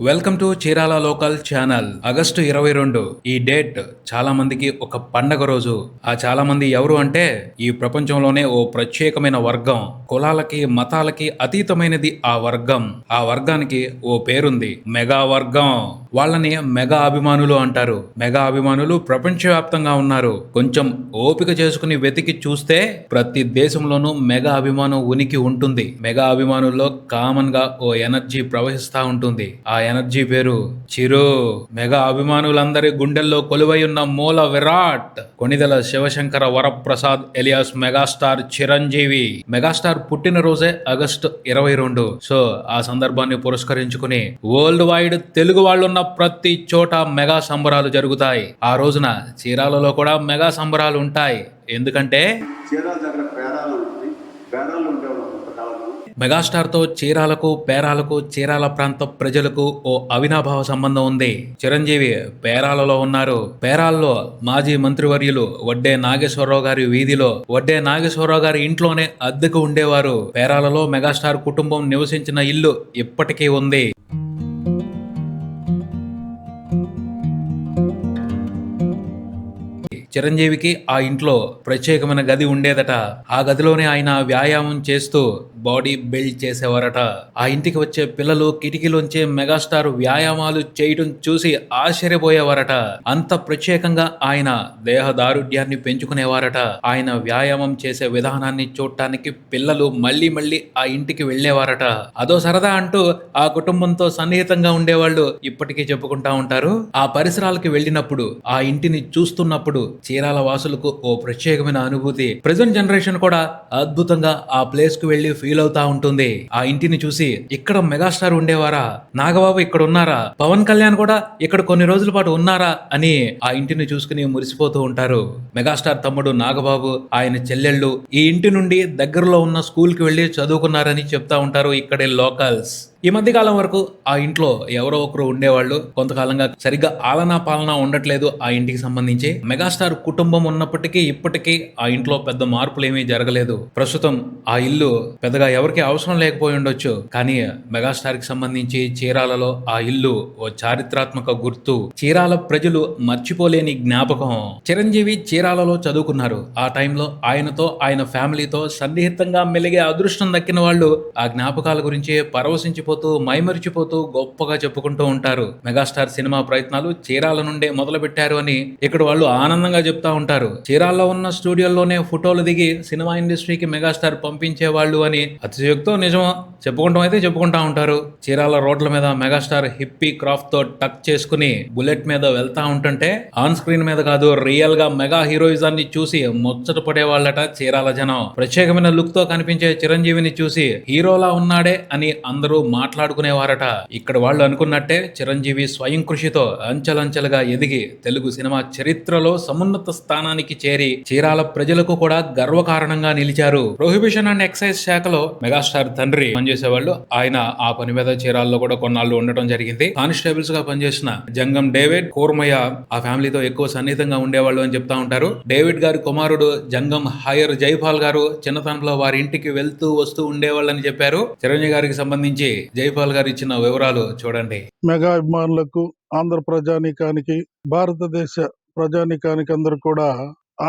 Welcome to Chirala local channel. August 22 ఈ date చాలా మందికి ఒక పండగ రోజు. ఆ చాలా మంది ఎవరు అంటే ఈ ప్రపంచంలోనే ఓ ప్రత్యేకమైన వర్గం. కులాలకి మతాలకి అతీతమైనది ఆ వర్గం. ఆ వర్గానికి ఓ పేరుంది, మెగా వర్గం. వాళ్ళని మెగా అభిమానులు అంటారు. మెగా అభిమానులు ప్రపంచవ్యాప్తంగా ఉన్నారు. కొంచెం ఓపిక చేసుకుని వెతికి చూస్తే ప్రతి దేశంలోనూ మెగా అభిమానం ఉనికి ఉంటుంది. మెగా అభిమానుల్లో కామన్ గా ఓ ఎనర్జీ ప్రవహిస్తా ఉంటుంది. ఆ ఎనర్జీ పేరు చిరు. మెగా అభిమానులందరి గుండెల్లో కొలువై ఉన్న మూల విరాట్ Konidela Sivasankara Varaprasad alias megastar Chiranjeevi. Megastar పుట్టినరోజే ఆగస్టు 22. సో ఆ సందర్భాన్ని పురస్కరించుకుని వరల్డ్ వైడ్ తెలుగు వాళ్ళున్న ప్రతి చోట మెగా సంబరాలు జరుగుతాయి. ఆ రోజున చీరాలలో కూడా మెగా సంబరాలు ఉంటాయి. ఎందుకంటే చీరాల దగ్గర పేరాలు ఉంటుంది. పేరాలు ఉండేవాడు కొంతకాలంలో. మెగాస్టార్తో చీరాలకు పేరాలకు చీరాల ప్రాంత ప్రజలకు ఓ అవినాభావ సంబంధం ఉంది. చిరంజీవి పేరాలలో ఉన్నారు. పేరాల్లో మాజీ మంత్రివర్యులు వడ్డే నాగేశ్వరరావు గారి వీధిలో వడ్డే నాగేశ్వరరావు గారి ఇంట్లోనే అద్దెకు ఉండేవారు. పేరాలలో మెగాస్టార్ కుటుంబం నివసించిన ఇల్లు ఇప్పటికీ ఉంది. చిరంజీవికి ఆ ఇంట్లో ప్రత్యేకమైన గది ఉండేదట. ఆ గదిలోనే ఆయన వ్యాయామం చేస్తూ బాడీ బిల్డ్ చేసేవారట. ఆ ఇంటికి వచ్చే పిల్లలు కిటికీలోంచే మెగాస్టార్ వ్యాయామాలు చేయటం చూసి ఆశ్చర్యపోయేవారట. అంత ప్రత్యేకంగా ఆయన దేహ దారుఢ్యాన్ని పెంచుకునేవారట. ఆయన వ్యాయామం చేసే విధానాన్ని చూడటానికి పిల్లలు మళ్ళీ మళ్ళీ ఆ ఇంటికి వెళ్లేవారట. అదో సరదా అంటూ ఆ కుటుంబంతో సన్నిహితంగా ఉండేవాళ్ళు ఇప్పటికీ చెప్పుకుంటా ఉంటారు. ఆ పరిసరాలకి వెళ్ళినప్పుడు, ఆ ఇంటిని చూస్తున్నప్పుడు చీరాల వాసులకు ఓ ప్రత్యేకమైన అనుభూతి. ప్రెజెంట్ జనరేషన్ కూడా అద్భుతంగా ఆ ప్లేస్ కు వెళ్లి ఫీల్ అవుతా ఉంటుంది. ఆ ఇంటిని చూసి ఇక్కడ మెగాస్టార్ ఉండేవారా, నాగబాబు ఇక్కడ ఉన్నారా, పవన్ కళ్యాణ్ కూడా ఇక్కడ కొన్ని రోజుల పాటు ఉన్నారా అని ఆ ఇంటిని చూసుకుని మురిసిపోతూ ఉంటారు. మెగాస్టార్ తమ్ముడు నాగబాబు, ఆయన చెల్లెళ్ళు ఈ ఇంటి నుండి దగ్గరలో ఉన్న స్కూల్ కి వెళ్లి చదువుకున్నారని చెప్తా ఉంటారు ఇక్కడి లోకల్స్. ఈ మధ్య కాలం వరకు ఆ ఇంట్లో ఎవరో ఒకరు ఉండేవాళ్ళు. కొంతకాలంగా సరిగ్గా ఆలనా పాలన ఉండట్లేదు ఆ ఇంటికి సంబంధించి. మెగాస్టార్ కుటుంబం ఉన్నప్పటికీ ఇప్పటికీ ఆ ఇంట్లో పెద్ద మార్పులు ఏమీ జరగలేదు. ప్రస్తుతం ఆ ఇల్లు పెద్దగా ఎవరికి అవసరం లేకపోయి ఉండొచ్చు, కానీ మెగాస్టార్ కి సంబంధించి చీరాలలో ఆ ఇల్లు ఓ చారిత్రాత్మక గుర్తు. చీరాల ప్రజలు మర్చిపోలేని జ్ఞాపకం. చిరంజీవి చీరాలలో చదువుకున్నారు. ఆ టైంలో ఆయనతో ఆయన ఫ్యామిలీతో సన్నిహితంగా మెలిగే అదృష్టం దక్కిన వాళ్ళు ఆ జ్ఞాపకాల గురించి పరవశించి మైమరిచిపోతూ గొప్పగా చెప్పుకుంటూ ఉంటారు. మెగాస్టార్ సినిమా ప్రయత్నాలు చీరాల నుండే మొదలు పెట్టారు అని ఇక్కడ వాళ్ళు ఆనందంగా చెప్తా ఉంటారు. చీరాల్లో ఉన్న స్టూడియోల్లోనే ఫోటోలు దిగి సినిమా ఇండస్ట్రీకి మెగాస్టార్ పంపించేవాళ్ళు అని అతిశయోక్తో నిజమో చెప్పుకుంటాం అయితే చెప్పుకుంటా ఉంటారు. చీరాల రోడ్ల మీద మెగాస్టార్ హిప్పీ క్రాఫ్ట్ తో టక్ చేసుకుని బుల్లెట్ మీద వెళ్తా ఉంటుంటే ఆన్ స్క్రీన్ మీద కాదు, రియల్ గా మెగా హీరోయిజాన్ని చూసి ముచ్చట పడేవాళ్ళట చీరాల జనం. ప్రత్యేకమైన లుక్ తో కనిపించే చిరంజీవిని చూసి హీరోలా ఉన్నాడే అని అందరూ మాట్లాడుకునేవారట. ఇక్కడ వాళ్ళు అనుకున్నట్టే చిరంజీవి స్వయం కృషితో అంచెలంచెలుగా ఎదిగి తెలుగు సినిమా చరిత్రలో సమున్నత స్థానానికి చేరి చీరాల ప్రజలకు కూడా గర్వకారణంగా నిలిచారు. ప్రొహిబిషన్ అండ్ ఎక్సైజ్ శాఖలో మెగాస్టార్ తండ్రి పనిచేసేవాళ్ళు. ఆయన ఆ పని మీద చీరాల్లో కూడా కొన్నాళ్ళు ఉండటం జరిగింది. కానిస్టేబుల్స్ గా పనిచేసిన జంగం డేవిడ్, కూర్మయ్య ఆ ఫ్యామిలీతో ఎక్కువ సన్నిహితంగా ఉండేవాళ్ళు అని చెప్తా ఉంటారు. డేవిడ్ గారి కుమారుడు జంగం హయర్ జైపాల్ గారు చిన్నతనంలో వారి ఇంటికి వెళ్తూ వస్తూ ఉండేవాళ్ళని చెప్పారు. చిరంజీవి గారికి సంబంధించి జైపాల్ గారు ఇచ్చిన వివరాలు చూడండి. మెగా అభిమానులకు, ఆంధ్ర ప్రజానీకానికి, భారతదేశ ప్రజానీకానికి అందరూ కూడా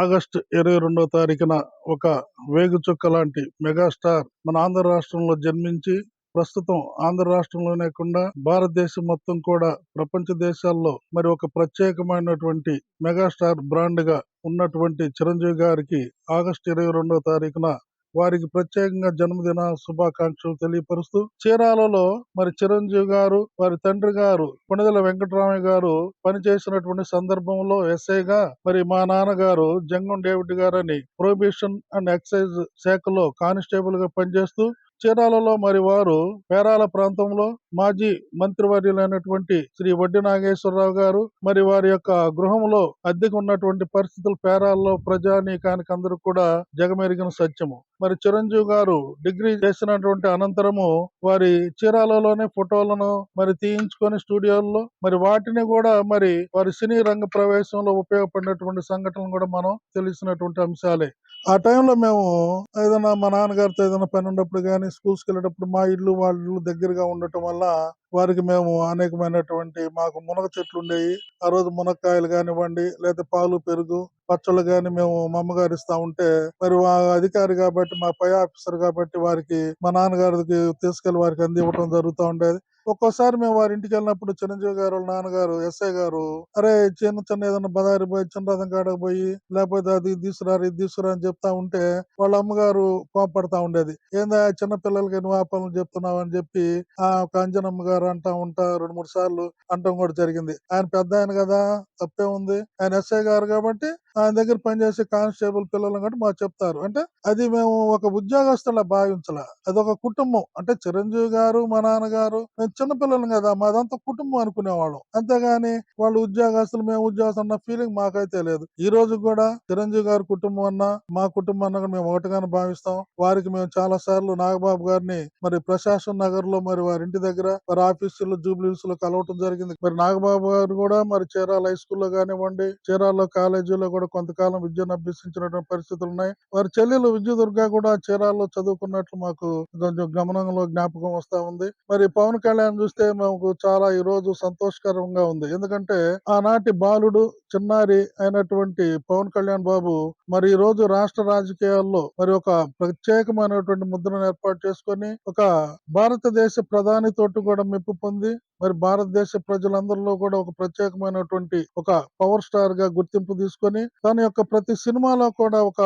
ఆగస్టు 22వ తారీఖున ఒక వేగుచుక్క లాంటి మెగాస్టార్ మన ఆంధ్ర రాష్ట్రంలో జన్మించి ప్రస్తుతం ఆంధ్ర రాష్ట్రంలోనే కాకుండా భారతదేశం మొత్తం కూడా ప్రపంచ దేశాల్లో మరి ఒక ప్రత్యేకమైనటువంటి మెగాస్టార్ బ్రాండ్ గా ఉన్నటువంటి చిరంజీవి గారికి ఆగస్టు 22వ తారీఖున వారికి ప్రత్యేకంగా జన్మదిన శుభాకాంక్షలు తెలియపరుస్తూ చీరాలలో మరి చిరంజీవి గారు వారి తండ్రి గారు కొణిదెల వెంకటరామయ్య గారు పనిచేసినటువంటి సందర్భంలో ఎస్ఐగా మరి మా నాన్నగారు జంగం డేవిడ్ గారని ప్రొహిబిషన్ అండ్ ఎక్సైజ్ శాఖలో కానిస్టేబుల్ గా పనిచేస్తూ చీరాలలో మరి వారు పేరాల ప్రాంతంలో మాజీ మంత్రివర్యులైనటువంటి శ్రీ వడ్డీ నాగేశ్వరరావు గారు మరి వారి యొక్క గృహంలో అద్దెకు ఉన్నటువంటి పరిస్థితులు పేరాల్లో ప్రజానీకానికి అందరూ కూడా జగమెరిగిన సత్యము. మరి చిరంజీవి గారు డిగ్రీ చేసినటువంటి అనంతరము వారి చీరాలలోనే ఫోటోలను మరి తీయించుకొని స్టూడియోల్లో మరి వాటిని కూడా మరి వారి సినీ రంగ ప్రవేశంలో ఉపయోగపడినటువంటి సంఘటనలు కూడా మనం తెలిసినటువంటి అంశాలే. ఆ టైంలో మేము ఏదైనా మా నాన్నగారితో ఏదైనా పని ఉన్నప్పుడు కానీ స్కూల్స్కి వెళ్ళేటప్పుడు మా ఇల్లు వాళ్ళ ఇల్లు దగ్గరగా ఉండటం వల్ల వారికి మేము అనేకమైనటువంటి మాకు మునగ చెట్లు ఉండేవి. ఆ రోజు మునక్కాయలు కానివ్వండి, లేదా పాలు పెరుగు పచ్చళ్ళు గాని మేము మా అమ్మగారు ఇస్తా ఉంటే మరి అధికారి కాబట్టి మా పై ఆఫీసర్ కాబట్టి వారికి మా నాన్నగారికి తీసుకెళ్లి వారికి అందివ్వటం జరుగుతూ ఉండేది. ఒక్కోసారి మేము వారి ఇంటికి వెళ్ళినప్పుడు చిరంజీవి గారు వాళ్ళ నాన్నగారు ఎస్ఐ గారు అరే చిన్న చిన్న ఏదైనా బజారు పోయి చిన్న రథం కాడకు పోయి లేకపోతే అది తీసుకురా ఇది తీసుకురా అని చెప్తా ఉంటే వాళ్ళ అమ్మగారు కోపడతా ఉండేది. ఏందా చిన్న పిల్లలకి నువ్వు ఆ పనులు చెప్తున్నావు అని చెప్పి ఒక అంజనమ్మ గారు అంటా ఉంటా 2-3 సార్లు అంటాం కూడా జరిగింది. ఆయన పెద్ద ఆయన కదా, తప్పే ఉంది, ఆయన ఎస్ఐ గారు కాబట్టి ఆయన దగ్గర పనిచేసే కానిస్టేబుల్ పిల్లలు కాబట్టి మాకు చెప్తారు. అంటే అది మేము ఒక ఉద్యోగస్తులా భావించాల, అదొక కుటుంబం. అంటే చిరంజీవి గారు మా నాన్నగారు మేము చిన్నపిల్లలు కదా, మాదంతా కుటుంబం అనుకునేవాళ్ళం. అంతేగాని వాళ్ళు ఉద్యోగస్తులు మేము ఉద్యోగస్తులు అన్న ఫీలింగ్ మాకైతే లేదు. ఈ రోజు కూడా చిరంజీవి గారి కుటుంబం అన్నా మా కుటుంబం అన్నా కూడా మేము ఒకటిగానే భావిస్తాం. వారికి మేము చాలా సార్లు నాగబాబు గారిని మరి ప్రశాసన్ నగర్ లో మరి వారి ఇంటి దగ్గర వారి ఆఫీసులో జూబ్లీహిల్స్ లో కలవటం జరిగింది. మరి నాగబాబు గారు కూడా మరి చీరాల హై స్కూల్లో కానివ్వండి, చీరాల కాలేజీలో కూడా కొంతకాలం విద్యను అభ్యసించినటువంటి పరిస్థితులు ఉన్నాయి. వారి చెల్లెలు విద్యుదుర్గ కూడా చీరాల్లో చదువుకున్నట్లు మాకు కొంచెం గమనంలో జ్ఞాపకం వస్తా ఉంది. మరి పవన్ కళ్యాణ్ చూస్తే మాకు చాలా ఈ రోజు సంతోషకరంగా ఉంది. ఎందుకంటే ఆనాటి బాలుడు చిన్నారి అయినటువంటి పవన్ కళ్యాణ్ బాబు మరి ఈ రోజు రాష్ట్ర రాజకీయాల్లో మరి ఒక ప్రత్యేకమైనటువంటి ముద్రను ఏర్పాటు చేసుకొని ఒక భారతదేశ ప్రధాని తోటి కూడా మెప్పు పొంది మరి భారతదేశ ప్రజలందరిలో కూడా ఒక ప్రత్యేకమైనటువంటి ఒక పవర్ స్టార్ గా గుర్తింపు తీసుకొని తన యొక్క ప్రతి సినిమాలో కూడా ఒక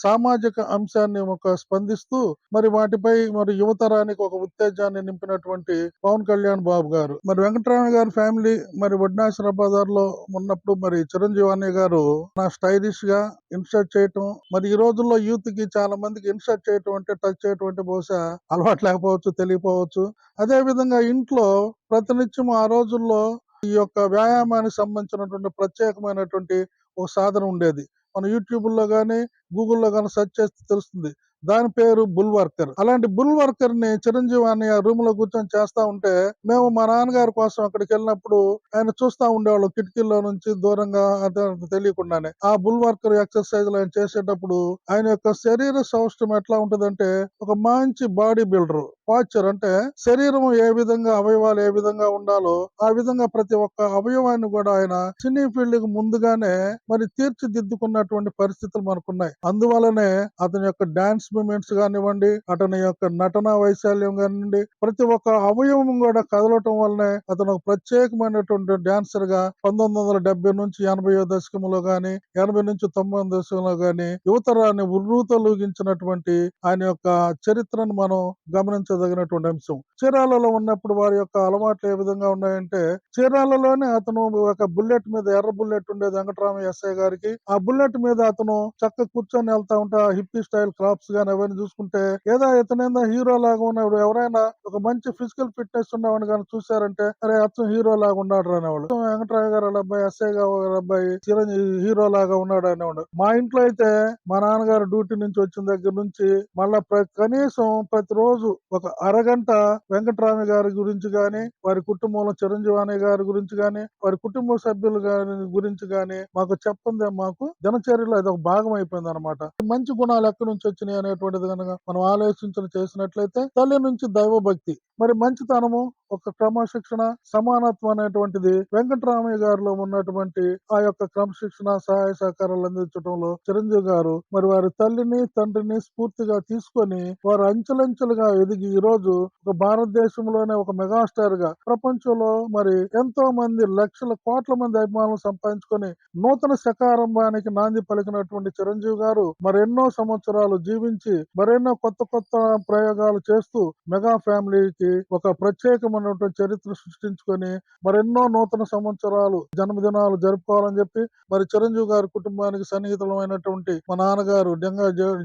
సామాజిక అంశాన్ని ఒక స్పందిస్తూ మరి వాటిపై మరి యువతరానికి ఒక ఉత్తేజాన్ని నింపినటువంటి పవన్ కళ్యాణ్ బాబు గారు. మరి వెంకటరామ గారి ఫ్యామిలీ మరి వడ్నాశ్వర బజార్ లో ఉన్నప్పుడు మరి చిరంజీవి అన్నయ్య గారు నా స్టైలిష్ గా ఇన్సర్ట్ చేయటం, మరి ఈ రోజుల్లో యూత్ కి చాలా మందికి ఇన్సర్ట్ చేయటం అంటే టచ్ చేయటం అంటే బహుశా అలవాటు లేకపోవచ్చు, తెలియకపోవచ్చు. అదే విధంగా ఇంట్లో ప్రతినిత్యం ఆ రోజుల్లో ఈ యొక్క వ్యాయామానికి సంబంధించినటువంటి ప్రత్యేకమైనటువంటి ఒక సాధన ఉండేది. మన యూట్యూబ్ లో గానీ గూగుల్లో గానీ సెర్చ్ చేస్తే తెలుస్తుంది. దాని పేరు బుల్ వర్కర్. అలాంటి బుల్ వర్కర్ ని చిరంజీవి అని ఆ రూమ్ లో కూర్చొని చేస్తా ఉంటే మేము మా నాన్నగారి కోసం అక్కడికి వెళ్ళినప్పుడు ఆయన చూస్తా ఉండేవాళ్ళు కిటికీల్లో నుంచి దూరంగా, అతనికి తెలియకుండానే. ఆ బుల్ వర్కర్ ఎక్సర్సైజ్ ఆయన చేసేటప్పుడు ఆయన యొక్క శరీర సౌష్ఠవం ఎట్లా ఉంటదంటే ఒక మంచి బాడీ బిల్డర్ పాశ్చర్, అంటే శరీరం ఏ విధంగా అవయవాలు ఏ విధంగా ఉండాలో ఆ విధంగా ప్రతి ఒక్క అవయవాన్ని కూడా ఆయన సినీ ఫీల్డ్ కి ముందుగానే మరి తీర్చిదిద్దుకున్నటువంటి పరిస్థితులు మనకున్నాయి. అందువలనే అతని యొక్క డాన్స్ మూమెంట్స్ కానివ్వండి, అతని యొక్క నటన వైశాల్యం కానివ్వండి, ప్రతి ఒక్క అవయవం కూడా కదలటం వల్లనే అతను ఒక ప్రత్యేకమైనటువంటి డాన్సర్ గా 1970 నుంచి 80 దశకంలో గాని 80 నుంచి 90 దశకంలో గాని యువతరాన్ని ఉర్రూతలూగించినటువంటి ఆయన యొక్క చరిత్రను మనం గమనించదగినటువంటి అంశం. చీరాలలో ఉన్నప్పుడు వారి యొక్క అలవాట్లు ఏ విధంగా ఉన్నాయంటే చీరాలలోనే అతను ఒక బుల్లెట్ మీద, ఎర్ర బుల్లెట్ ఉండేది వెంకటరామయ్య ఎస్ఐ గారికి. ఆ బుల్లెట్ మీద అతను చక్క కూర్చొని వెళ్తా ఉంటే ఆ హిప్పీ స్టైల్ క్రాప్స్ గాని అవన్నీ చూసుకుంటే ఏదో ఇతనేందో హీరో లాగా ఉన్నాడు. ఎవరైనా ఒక మంచి ఫిజికల్ ఫిట్నెస్ ఉన్నవాడిని కానీ చూసారంటే అరే అతను హీరో లాగా ఉన్నాడు అనేవాడు. వెంకటరామయ్య గారు వాళ్ళ అబ్బాయి, ఎస్ఐ గారు అబ్బాయి చిరంజీవి హీరో లాగా ఉన్నాడు అనేవాడు. మా ఇంట్లో అయితే మా నాన్నగారు డ్యూటీ నుంచి వచ్చిన దగ్గర నుంచి మళ్ళా కనీసం ప్రతిరోజు ఒక అరగంట వెంకటరామయ్య గారి గురించి గాని, వారి కుటుంబంలో చిరంజీవి అన్నయ్య గారి గురించి గాని, వారి కుటుంబ సభ్యులు గారి గురించి గాని మాకు చెప్పందే మాకు దినచర్యలో అది ఒక భాగం అయిపోయింది అనమాట. మంచి గుణాలు ఎక్కడి నుంచి వచ్చినాయి అనేటువంటిది కనుక మనం ఆలోచించిన చేసినట్లయితే తల్లి నుంచి దైవభక్తి, మరి మంచితనము, ఒక క్రమశిక్షణ, సమానత్వం అనేటువంటిది వెంకటరామయ్య గారిలో ఉన్నటువంటి ఆ యొక్క క్రమశిక్షణ, సహాయ సహకారాలు అందించడంలో చిరంజీవి గారు మరి వారి తల్లిని తండ్రిని స్ఫూర్తిగా తీసుకొని వారు అంచెలంచెలుగా ఎదిగి ఈ రోజు ఒక భారతదేశంలోనే ఒక మెగాస్టార్ గా ప్రపంచంలో మరి ఎంతో మంది లక్షల కోట్ల మంది అభిమానులు సంపాదించుకొని నూతన శకారంభానికి నాంది పలికినటువంటి చిరంజీవి గారు మరెన్నో సంవత్సరాలు జీవించి మరెన్నో కొత్త కొత్త ప్రయోగాలు చేస్తూ మెగా ఫ్యామిలీకి ఒక ప్రత్యేకమైనటువంటి చరిత్ర సృష్టించుకొని మరెన్నో నూతన సంవత్సరాలు జన్మదినాలు జరుపుకోవాలని చెప్పి మరి చిరంజీవి గారి కుటుంబానికి సన్నిహితమైనటువంటి మా నాన్నగారు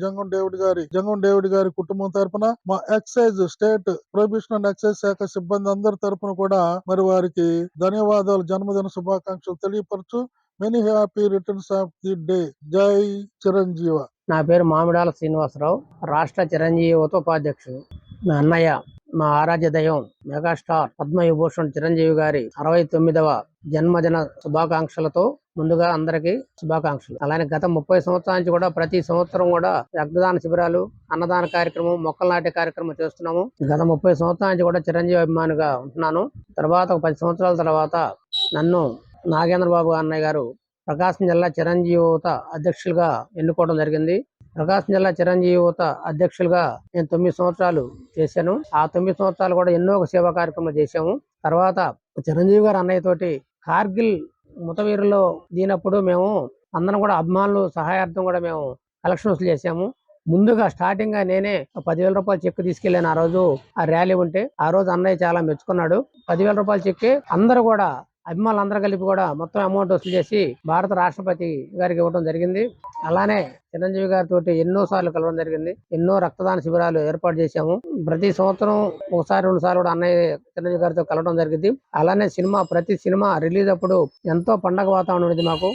జంగం డేవిడ్ గారి కుటుంబం తరపున మా excise state prohibition and excise శాఖ సిబ్బంది అందరి తరపున కూడా మరి వారికి ధన్యవాదాలు, జన్మదిన శుభాకాంక్షలు తెలియపరచు. Many happy returns of the day. జై చిరంజీవ. నా పేరు మామిడాల శ్రీనివాసరావు, రాష్ట్ర చిరంజీవి యువత ఉపాధ్యక్షుడు. మా అన్నయ్య మా ఆరాధ్య దైవం మెగాస్టార్ పద్మవిభూషణ్ చిరంజీవి గారి 69వ జన్మదిన శుభాకాంక్షలతో ముందుగా అందరికి శుభాకాంక్షలు. అలానే గత 30 సంవత్సరాల నుంచి కూడా ప్రతి సంవత్సరం కూడా రక్తదాన శిబిరాలు, అన్నదాన కార్యక్రమం, మొక్కలు నాటే కార్యక్రమం చేస్తున్నాము. గత 30 సంవత్సరాల నుంచి కూడా చిరంజీవి అభిమానిగా ఉంటున్నాను. తర్వాత ఒక 10 సంవత్సరాల తర్వాత నన్ను నాగేంద్ర బాబు అన్నయ్య గారు ప్రకాశం జిల్లా చిరంజీవి యువత అధ్యక్షులుగా ఎన్నుకోవడం జరిగింది. ప్రకాశం జిల్లా చిరంజీవి యువత అధ్యక్షులుగా నేను 9 సంవత్సరాలు చేశాను. ఆ 9 సంవత్సరాలు కూడా ఎన్నో సేవా కార్యక్రమాలు చేశాము. తర్వాత చిరంజీవి గారు అన్నయ్య తోటి కార్గిల్ ముతవీరులో దిగినప్పుడు మేము అందరం కూడా అభిమానులు సహాయార్థం కూడా మేము కలెక్షన్స్ చేశాము. ముందుగా స్టార్టింగ్ గా నేనే 10,000 రూపాయలు చెక్ తీసుకెళ్లాను. ఆ రోజు ఆ ర్యాలీ ఉంటే ఆ రోజు అన్నయ్య చాలా మెచ్చుకున్నాడు. 10,000 రూపాయలు చెక్ అందరూ కూడా అభిమానులు అందరూ కలిపి కూడా మొత్తం అమౌంట్ వసూలు చేసి భారత రాష్ట్రపతి గారికి ఇవ్వడం జరిగింది. అలానే చిరంజీవి గారితో ఎన్నో సార్లు కలవడం జరిగింది. ఎన్నో రక్తదాన శిబిరాలు ఏర్పాటు చేశాము. ప్రతి సంవత్సరం ఒకసారి 2 సార్లు కూడా అన్నయ్య చిరంజీవి గారితో కలవడం జరిగింది. అలానే ప్రతి సినిమా రిలీజ్ అప్పుడు ఎంతో పండగ వాతావరణం ఉండేది మాకు.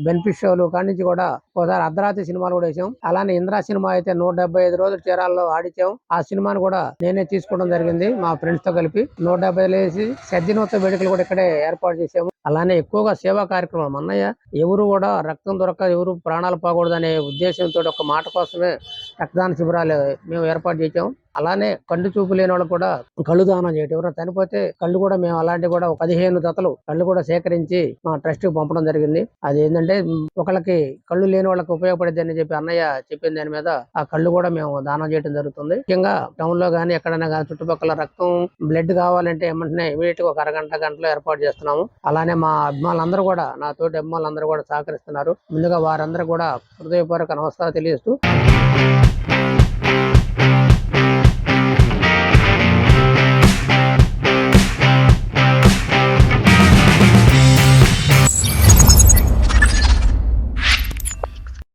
బెనిఫిట్ షోలు కాడి నుంచి కూడా ఒకసారి అర్ధరాత్రి సినిమాలు కూడా వేసాం. అలానే ఇంద్రా సినిమా అయితే 175 రోజులు చీరాల్లో ఆడిచాం. ఆ సినిమాను కూడా నేనే తీసుకోవడం జరిగింది మా ఫ్రెండ్స్ తో కలిపి. 175 వేసి సద్దినోత్సవ వేడుకలు కూడా ఇక్కడే ఏర్పాటు చేసాము. అలానే ఎక్కువగా సేవా కార్యక్రమం అన్నయ్య ఎవరు కూడా రక్తం దొరక ఎవరు ప్రాణాలు పోకూడదనే ఉద్దేశంతో ఒక మాట కోసమే రక్తదాన శిబిరాలు మేము ఏర్పాటు చేసాం. అలానే కళ్ళు చూపు లేని వాళ్ళకు కూడా కళ్ళు దానం చేయటం, ఎవరైనా చనిపోతే కళ్ళు కూడా మేము అలాంటివి కూడా 15 జతలు కళ్ళు కూడా సేకరించి మా ట్రస్ట్ కి పంపడం జరిగింది. అది ఏంటంటే ఒకళ్ళకి కళ్ళు లేని వాళ్ళకి ఉపయోగపడేది అని చెప్పి అన్నయ్య చెప్పిన దాని మీద ఆ కళ్ళు కూడా మేము దానం చేయడం జరుగుతుంది. ముఖ్యంగా టౌన్ లో గానీ ఎక్కడైనా కానీ చుట్టుపక్కల రక్తం బ్లడ్ కావాలంటే వెంటనే ఇమీడియట్ గా 1 గంటలో ఏర్పాటు చేస్తున్నాము. అలానే మా అభిమానులందరూ కూడా నా తోటి అభిమానులందరూ కూడా సహకరిస్తున్నారు. ముందుగా వారందరూ కూడా హృదయపూర్వక నమస్కారాలు తెలియజేస్తూ